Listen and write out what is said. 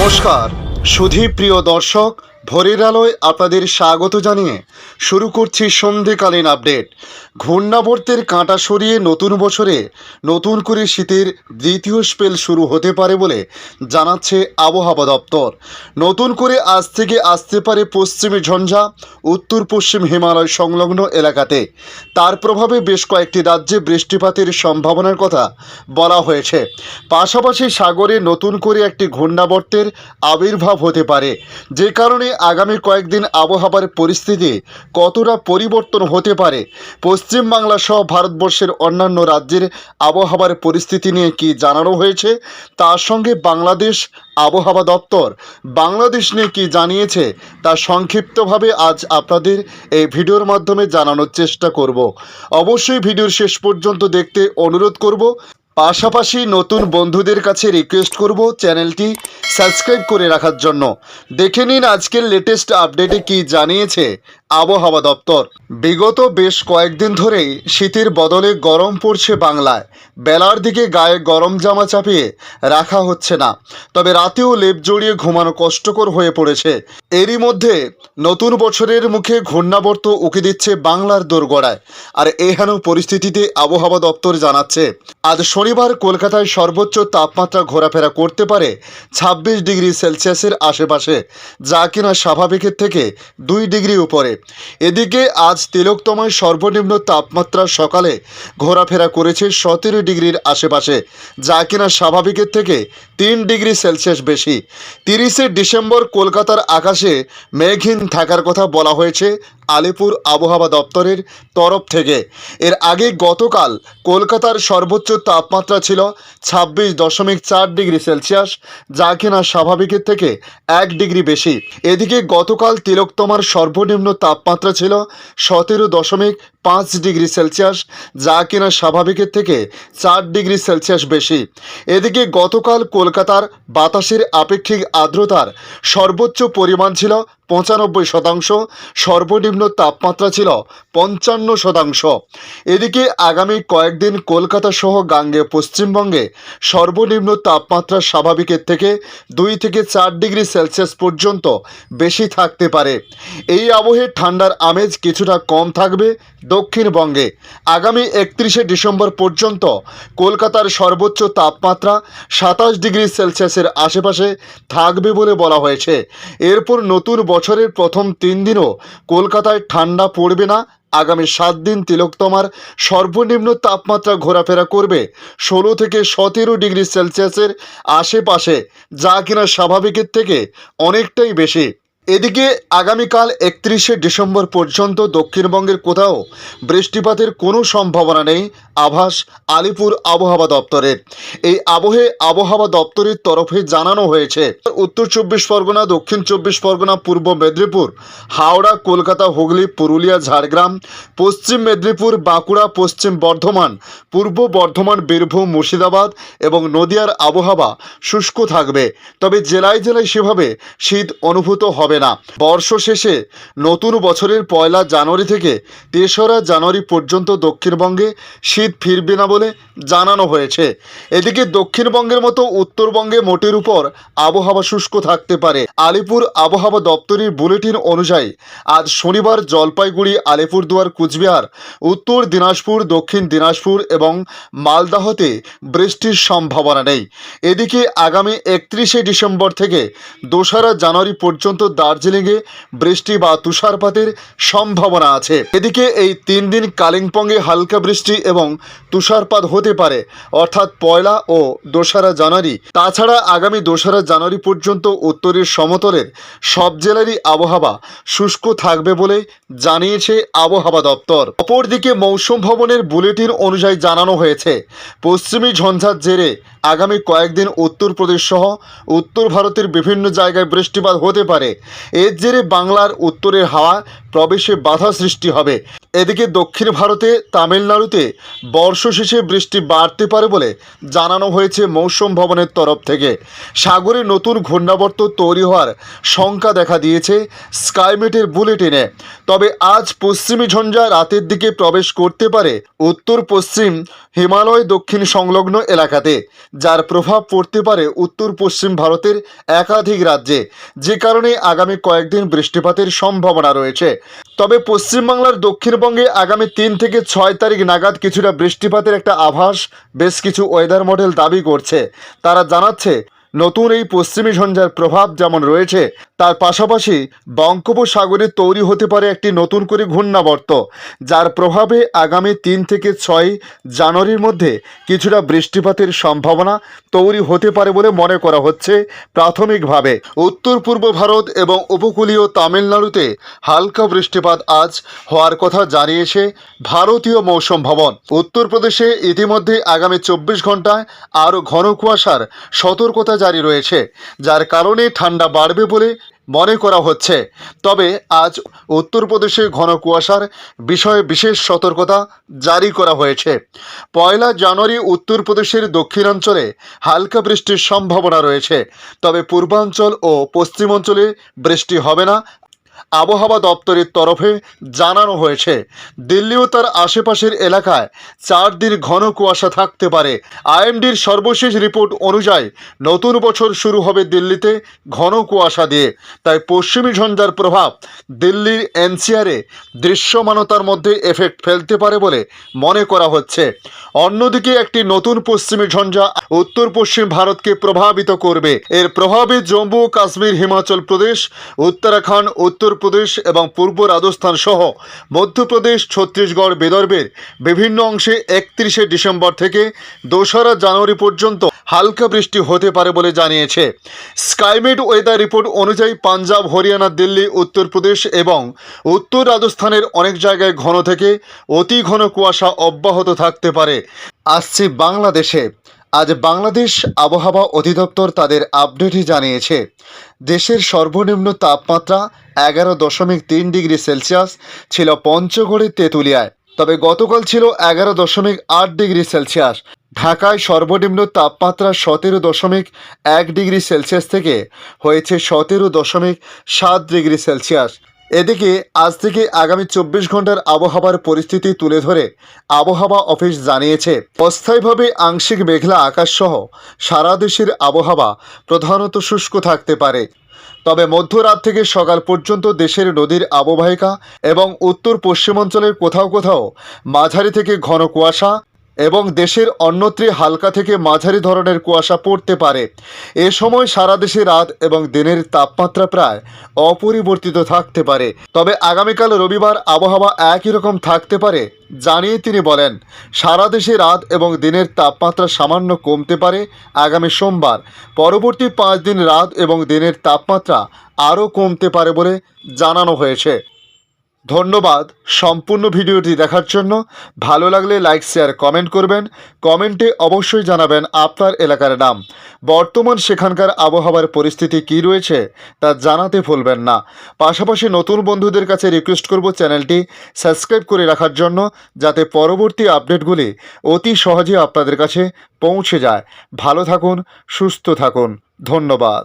নমস্কার সুধী প্রিয় দর্শক, ভোরের আলোয় আপনাদের স্বাগত জানিয়ে শুরু করছি সন্ধ্যেকালীন আপডেট। ঘূর্ণাবর্তের কাঁটা সরিয়ে নতুন বছরে নতুন করে শীতের দ্বিতীয় স্পেল শুরু হতে পারে বলে জানাচ্ছে আবহাওয়া দপ্তর। নতুন করে আজ থেকে আসতে পারে পশ্চিমী ঝঞ্ঝা উত্তর পশ্চিম হিমালয় সংলগ্ন এলাকাতে। তার প্রভাবে বেশ কয়েকটি রাজ্যে বৃষ্টিপাতের সম্ভাবনার কথা বলা হয়েছে। পাশাপাশি সাগরে নতুন করে একটি ঘূর্ণাবর্তের আবির্ভাব হতে পারে, যে কারণে আগামী কয়েকদিন আবহাওয়ার পরিস্থিতি কতটা পরিবর্তন হতে পারে, পশ্চিমবাংলা সহ ভারতবর্ষের অন্যান্য রাজ্যের আবহাওয়ার পরিস্থিতি নিয়ে কি জানানো হয়েছে, তার সঙ্গে বাংলাদেশ আবহাওয়া দপ্তর বাংলাদেশ নিয়ে কি জানিয়েছে তা সংক্ষিপ্তভাবে আজ আপনাদের এই ভিডিওর মাধ্যমে জানানোর চেষ্টা করব। অবশ্যই ভিডিওর শেষ পর্যন্ত দেখতে অনুরোধ করব। পাশাপাশি নতুন বন্ধুদের কাছে রিকোয়েস্ট করব চ্যানেলটি সাবস্ক্রাইব করে রাখার জন্য। দেখে নিন আজকের লেটেস্ট আপডেটে কি জানিয়েছে আবহাওয়া দপ্তর। বিগত বেশ কয়েকদিন ধরেই শীতের বদলে গরম পড়ছে বাংলায়। বেলার দিকে গায়ে গরম জামা চাপিয়ে রাখা হচ্ছে না, তবে রাতেও লেপ জড়িয়ে ঘুমানো কষ্টকর হয়ে পড়েছে। এরই মধ্যে নতুন বছরের মুখে ঘূর্ণাবর্ত উকি দিচ্ছে বাংলার দোরগোড়ায়। আর এহেন পরিস্থিতিতে আবহাওয়া দপ্তর জানাচ্ছে আজ শনিবার কলকাতায় সর্বোচ্চ তাপমাত্রা ঘোরাফেরা করতে পারে 26 ডিগ্রি সেলসিয়াসের আশেপাশে, যা কিনা স্বাভাবিকের থেকে 2 ডিগ্রি উপরে। এদিকে আজ তিলকতমায় সর্বনিম্ন তাপমাত্রা সকালে ঘোরাফেরা করেছে 17 ডিগ্রির আশেপাশে, যা কিনা স্বাভাবিকের থেকে 3 ডিগ্রি সেলসিয়াস বেশি। 30শে ডিসেম্বর কলকাতার আকাশে মেঘহীন থাকার কথা বলা হয়েছে আলিপুর আবহাওয়া দপ্তরের তরফ থেকে। এর আগে গতকাল কলকাতার সর্বোচ্চ তাপমাত্রা ছিল 26.4 ডিগ্রি সেলসিয়াস, যা কিনা স্বাভাবিকের থেকে 1 ডিগ্রি বেশি। এদিকে গতকাল তিলকতমার সর্বনিম্ন তাপমাত্রা ছিল 17.5 ডিগ্রি সেলসিয়াস, যা কিনা স্বাভাবিকের থেকে 4 ডিগ্রি সেলসিয়াস বেশি। এদিকে গতকাল কলকাতার বাতাসের আপেক্ষিক আর্দ্রতার সর্বোচ্চ পরিমাণ ছিল 95%, সর্বনিম্ন তাপমাত্রা ছিল 55%। এদিকে আগামী কয়েকদিন কলকাতা সহ গাঙ্গেয় পশ্চিমবঙ্গে সর্বনিম্ন তাপমাত্রা স্বাভাবিকের থেকে 2 থেকে 4 ডিগ্রি সেলসিয়াস পর্যন্ত বেশি থাকতে পারে। এই আবহে ঠান্ডার আমেজ কিছুটা কম থাকবে দক্ষিণবঙ্গে। আগামী 31শে ডিসেম্বর পর্যন্ত কলকাতার সর্বোচ্চ তাপমাত্রা 27 ডিগ্রি সেলসিয়াসের আশেপাশে থাকবে বলে বলা হয়েছে। এরপর নতুন বছরের প্রথম 3 দিনও কলকাতায় ঠান্ডা পড়বে না। আগামী 7 দিন তিলকতমার সর্বনিম্ন তাপমাত্রা ঘোরাফেরা করবে 16 থেকে 17 ডিগ্রি সেলসিয়াসের আশেপাশে, যা কিনা স্বাভাবিকের থেকে অনেকটাই বেশি। এদিকে আগামীকাল 31শে ডিসেম্বর পর্যন্ত দক্ষিণবঙ্গের কোথাও বৃষ্টিপাতের কোনো সম্ভাবনা নেই আভাস আলিপুর আবহাওয়া দপ্তরের। এই আবহে আবহাওয়া দপ্তরের তরফে জানানো হয়েছে উত্তর 24 পরগনা, দক্ষিণ 24 পরগনা, পূর্ব মেদিনীপুর, হাওড়া, কলকাতা, হুগলি, পুরুলিয়া, ঝাড়গ্রাম, পশ্চিম মেদিনীপুর, বাঁকুড়া, পশ্চিম বর্ধমান, পূর্ব বর্ধমান, বীরভূম, মুর্শিদাবাদ এবং নদিয়ার আবহাওয়া শুষ্ক থাকবে, তবে জেলায় জেলায় সেভাবে শীত অনুভূত হবে না। বর্ষ শেষে নতুন বছরের 1 জানুয়ারি থেকে 3রা জানুয়ারি পর্যন্ত দক্ষিণবঙ্গে শীত ফিরবে না বলে জানানো হয়েছে। এদিকে দক্ষিণবঙ্গের মতো উত্তরবঙ্গে মোটের উপর আবহাওয়া শুষ্ক থাকতে পারে। আলিপুর আবহাওয়া দপ্তরের বুলেটিন অনুযায়ী আজ শনিবার জলপাইগুড়ি, আলিপুরদুয়ার, কুচবিহার, উত্তর দিনাজপুর, দক্ষিণ দিনাজপুর এবং মালদাহতে বৃষ্টির সম্ভাবনা নেই। এদিকে আগামী 31শে ডিসেম্বর থেকে 2রা জানুয়ারি পর্যন্ত দার্জিলিংয়ে বৃষ্টি বা তুষারপাতের সম্ভাবনা আছে। এদিকে এই 3 দিন কালিম্পংয়ে হালকা বৃষ্টি এবং তুষারপাত হতে পারে, অর্থাৎ 1 ও 2রা জানুয়ারি। তাছাড়া আগামী 2রা জানুয়ারি পর্যন্ত উত্তরের সমতলের সব জেলারই আবহাওয়া শুষ্ক থাকবে বলে জানিয়েছে আবহাওয়া দপ্তর। অপরদিকে মৌসুম ভবনের বুলেটিন অনুযায়ী জানানো হয়েছে পশ্চিমী ঝঞ্ঝার জেরে আগামী কয়েকদিন উত্তরপ্রদেশ সহ উত্তর ভারতের বিভিন্ন জায়গায় বৃষ্টিপাত হতে পারে। এর জেরে বাংলার উত্তরের হাওয়া প্রবেশে বাধা সৃষ্টি হবে। এদিকে দক্ষিণ ভারতে তামিলনাড়ুতে বর্ষ শেষে বৃষ্টি বাড়তে পারে বলে জানানো হয়েছে মৌসুম ভবনের তরফ থেকে। সাগরে নতুন ঘূর্ণাবর্ত তৈরি হওয়ার শঙ্কা দেখা দিয়েছে স্কাইমেটের বুলেটিনে। তবে আজ পশ্চিমী ঝঞ্ঝা রাতের দিকে প্রবেশ করতে পারে উত্তর পশ্চিম হিমালয় দক্ষিণ সংলগ্ন এলাকাতে, যার প্রভাব পড়তে পারে উত্তর পশ্চিম ভারতের একাধিক রাজ্যে, যে কারণে আগামী কয়েকদিন বৃষ্টিপাতের সম্ভাবনা রয়েছে। তবে পশ্চিমবাংলার দক্ষিণবঙ্গে আগামী 3 থেকে 6 তারিখ নাগাদ কিছুটা বৃষ্টিপাতের একটা আভাস বেশ কিছু ওয়েদার মডেল দাবি করছে। তারা জানাচ্ছে নতুন এই পশ্চিমী ঝঞ্ঝার প্রভাব যেমন রয়েছে, তার পাশাপাশি বঙ্গোপসাগরে তৈরি হতে পারে একটি নতুন করে ঘূর্ণাবর্ত, যার প্রভাবে আগামী 3 থেকে 6 জানুয়ারির মধ্যে কিছুটা বৃষ্টিপাতের সম্ভাবনা তৈরি হতে পারে বলে মনে করা হচ্ছে প্রাথমিকভাবে। উত্তর পূর্ব ভারত এবং উপকূলীয় তামিলনাড়ুতে হালকা বৃষ্টিপাত আজ হওয়ার কথা জানিয়েছে ভারতীয় মৌসুম ভবন। উত্তরপ্রদেশে ইতিমধ্যে আগামী 24 ঘন্টায় আরও ঘন কুয়াশার সতর্কতা জারি রয়েছে, যার কারণে ঠান্ডা বাড়বে বলে মনে করা হচ্ছে। তবে আজ উত্তরপ্রদেশে ঘন কুয়াশার বিষয়ে বিশেষ সতর্কতা জারি করা হয়েছে। 1 জানুয়ারি উত্তরপ্রদেশের দক্ষিণাঞ্চলে হালকা বৃষ্টির সম্ভাবনা রয়েছে, তবে পূর্বাঞ্চল ও পশ্চিমাঞ্চলে বৃষ্টি হবে না আবহাওয়া দপ্তরের তরফে জানানো হয়েছে। দিল্লি ও তার আশেপাশের এলাকায় 4 দিন ঘন কুয়াশা থাকতে পারে। আইএমডির সর্বশেষ রিপোর্ট অনুযায়ী নতুন বছর শুরু হবে দিল্লিতে ঘন কুয়াশা দিয়ে। তাই পশ্চিমী ঝঞ্ঝার প্রভাব দিল্লির এনসিআরে দৃশ্যমানতার মধ্যে এফেক্ট ফেলতে পারে বলে মনে করা হচ্ছে। অন্যদিকে একটি নতুন পশ্চিমী ঝঞ্ঝা উত্তর পশ্চিম ভারতকে প্রভাবিত করবে। এর প্রভাবে জম্মু ও কাশ্মীর, হিমাচল প্রদেশ, উত্তরাখণ্ড, উত্তরপ্রদেশ এবং পূর্ব রাজস্থান সহ মধ্যপ্রদেশ, ছত্তিশগড়, বিদর্ভের বিভিন্ন অংশে 31 ডিসেম্বর থেকে 2 জানুয়ারি পর্যন্ত হালকা বৃষ্টি হতে পারে বলে জানিয়েছে স্কাইমেট ওয়েদার রিপোর্ট অনুযায়ী। পাঞ্জাব, হরিয়ানা, দিল্লি, উত্তরপ্রদেশ এবং উত্তর রাজস্থানের অনেক জায়গায় ঘন থেকে অতি ঘন কুয়াশা অব্যাহত থাকতে পারে। আসছে বাংলাদেশে। আজ বাংলাদেশ আবহাওয়া অধিদপ্তর তাদের আপডেটে জানিয়েছে দেশের সর্বনিম্ন তাপমাত্রা 11.3 ডিগ্রি সেলসিয়াস ছিল পঞ্চগড়ে, তেঁতুলিয়ায়। তবে গতকাল ছিল 11.8 ডিগ্রি সেলসিয়াস। ঢাকায় সর্বনিম্ন তাপমাত্রা 17.1 ডিগ্রি সেলসিয়াস থেকে হয়েছে 17.7 ডিগ্রি সেলসিয়াস। এদিকে আজ থেকে আগামী 24 ঘন্টার আবহাওয়ার পরিস্থিতি তুলে ধরে আবহাওয়া অফিস জানিয়েছে অস্থায়ীভাবে আংশিক মেঘলা আকাশসহ সারা দেশের আবহাওয়া প্রধানত শুষ্ক থাকতে পারে। তবে মধ্যরাত থেকে সকাল পর্যন্ত দেশের নদীর অববাহিকা এবং উত্তর পশ্চিমাঞ্চলের কোথাও কোথাও মাঝারি থেকে ঘন কুয়াশা এবং দেশের অন্যত্রে হালকা থেকে মাঝারি ধরনের কুয়াশা পড়তে পারে। এ সময় সারা দেশে রাত এবং দিনের তাপমাত্রা প্রায় অপরিবর্তিত থাকতে পারে। তবে আগামীকাল রবিবার আবহাওয়া একই রকম থাকতে পারে জানিয়ে তিনি বলেন, সারা দেশে রাত এবং দিনের তাপমাত্রা সামান্য কমতে পারে আগামী সোমবার। পরবর্তী 5 দিন রাত এবং দিনের তাপমাত্রা আরও কমতে পারে বলে জানানো হয়েছে। ধন্যবাদ সম্পূর্ণ ভিডিওটি দেখার জন্য। ভালো লাগলে লাইক, শেয়ার, কমেন্ট করবেন। কমেন্টে অবশ্যই জানাবেন আপনার এলাকার নাম। বর্তমান সেখানকার আবহাওয়ার পরিস্থিতি কী রয়েছে তা জানাতে ভুলবেন না। পাশাপাশি নতুন বন্ধুদের কাছে রিকোয়েস্ট করব চ্যানেলটি সাবস্ক্রাইব করে রাখার জন্য, যাতে পরবর্তী আপডেটগুলি অতি সহজে আপনাদের কাছে পৌঁছে যায়। ভালো থাকুন, সুস্থ থাকুন। ধন্যবাদ।